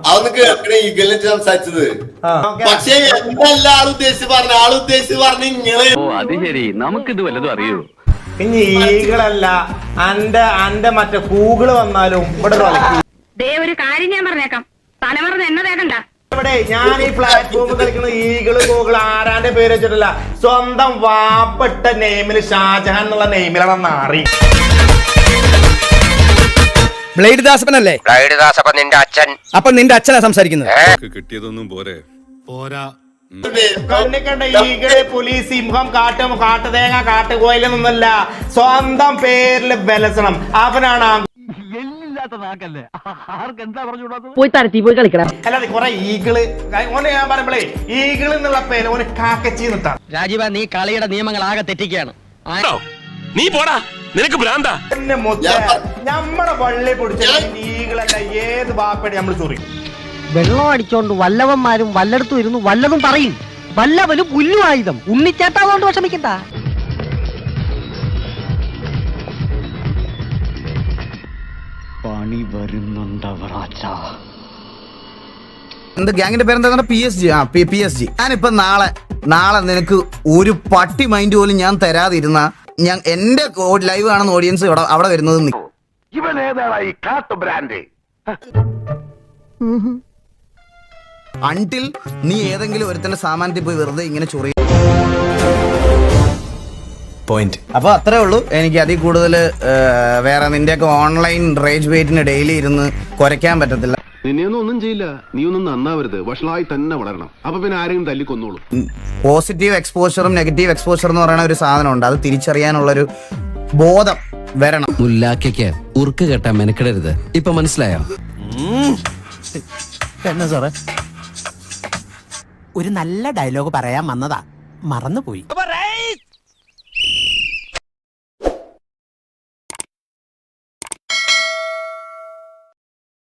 അതൊന്ന് കേൾക്കണേ ഈഗലിട്ട് സംസാരിച്ചത്. പക്ഷേ എന്തല്ല ആളുദ്ദേശിച്ച് പറഞ്ഞ ഇങ്ങനെ. അത് ശരി, നമുക്കിത് വല്ലതും അറിയൂ. ഇനി ഈകളല്ല അന്റെ മറ്റേ കൂകള് വന്നാലും ഇവിടെ ഒരു കാര്യം ഞാൻ പറഞ്ഞേക്കാം, തലമറന്ന് എന്നെ തേക്കണ്ട. ഇവിടെ ഞാൻ ഈ പ്ലാറ്റ്ഫോം കളിക്കുന്ന ഈകള് ഗൂഗിൾ ആരാന്റെ പേര് വെച്ചിട്ടില്ല, സ്വന്തം വാപ്പിട്ട നെയിമില് ഷാജഹാൻ എന്നുള്ള നെയിമിലാണ് മാറി. ബ്ലേഡ് ദാസപ്പനല്ലേ? ബ്ലേഡ് ദാസപ്പൻ നിന്റെ അച്ഛൻ. അപ്പൊ നിന്റെ അച്ഛനാ സംസാരിക്കുന്നത്? കിട്ടിയതൊന്നും പോരാ. കണ്ണി കണ്ട ഈകള്, പുലി, സിംഹം, കാട്ടുതേങ്ങ, കാട്ടുകോയിലൊന്നുമല്ല, സ്വന്തം പേരില് ബലസണം. അവനാണ് പോയി തരത്തി പോയി കളിക്കണം. അല്ലാതെ കൊറേ ഈകള് ഓനെ ഞാൻ പറയുമ്പോഴേ ഈകള് എന്നുള്ള പേര് ഓന് കാക്കച്ചി നിട്ടാണ്. രാജീവ, നീ കളിയുടെ നിയമങ്ങൾ ആകെ തെറ്റിക്കുകയാണ്. നീ പോടാ, നിനക്ക് ഭ്രാന്താ. നമ്മടെ വള്ളി പൊടിച്ച ഈകളല്ല ഏത് വാപ്പടി നമ്മള് ചൊറി. വെള്ളം അടിച്ചോണ്ട് വല്ലവന്മാരും വല്ലയിടത്തും ഇരുന്ന് വല്ലതും പറയും. വല്ലവനും പുല്ലു ആയുധം. ഉണ്ണിച്ചാട്ടാവുകൊണ്ട് വിഷമിക്കണ്ട. പണി വരുന്നുണ്ടവറാച്ച. എന്ത് ഗ്യാങ്ങിന്റെ പേരെന്താ? PSG. PSG. ഞാനിപ്പോ നാളെ നിനക്ക് ഒരു പട്ടി മൈൻഡ് പോലും ഞാൻ തരാതിരുന്ന ഞാൻ എന്റെ ലൈവ് കാണുന്ന ഓഡിയൻസ് അവിടെ വരുന്നത്. അൺടിൽ നീ ഏതെങ്കിലും ഒരുത്തന്റെ സാമാനത്തിൽ പോയി വെറുതെ ഇങ്ങനെ ചൊറി പോയിന്റ്. അപ്പൊ അത്രേ ഉള്ളൂ. എനിക്ക് അതിൽ കൂടുതൽ വേറെ നിന്റെയൊക്കെ ഓൺലൈൻ റേജ് വെയിറ്റിന് ഡെയിലി ഇരുന്ന് കുരയ്ക്കാൻ പറ്റത്തില്ല. നിന്നെയൊന്നും ഒന്നും ചെയ്യില്ല. നീ ഒന്നും നന്നാവരുത്, വഷളായി തന്നെ വളരണം. അപ്പൊ പിന്നെ ആരെങ്കിലും തല്ലിക്കൊന്നോളൂ. പോസിറ്റീവ് എക്സ്പോഷറും നെഗറ്റീവ് എക്സ്പോഷർ എന്ന് പറയുന്ന ഒരു സാധനമുണ്ട്. അത് തിരിച്ചറിയാനുള്ളൊരു ബോധം വരണം. മുല്ലാക്കയ്ക്ക് ഉറുക്ക് കെട്ടാൻ മെനക്കിടരുത്. ഇപ്പൊ മനസ്സിലായോ? എന്നാ സാറേ, ഒരു നല്ല ഡയലോഗ് പറയാൻ വന്നതാ, മറന്നുപോയി.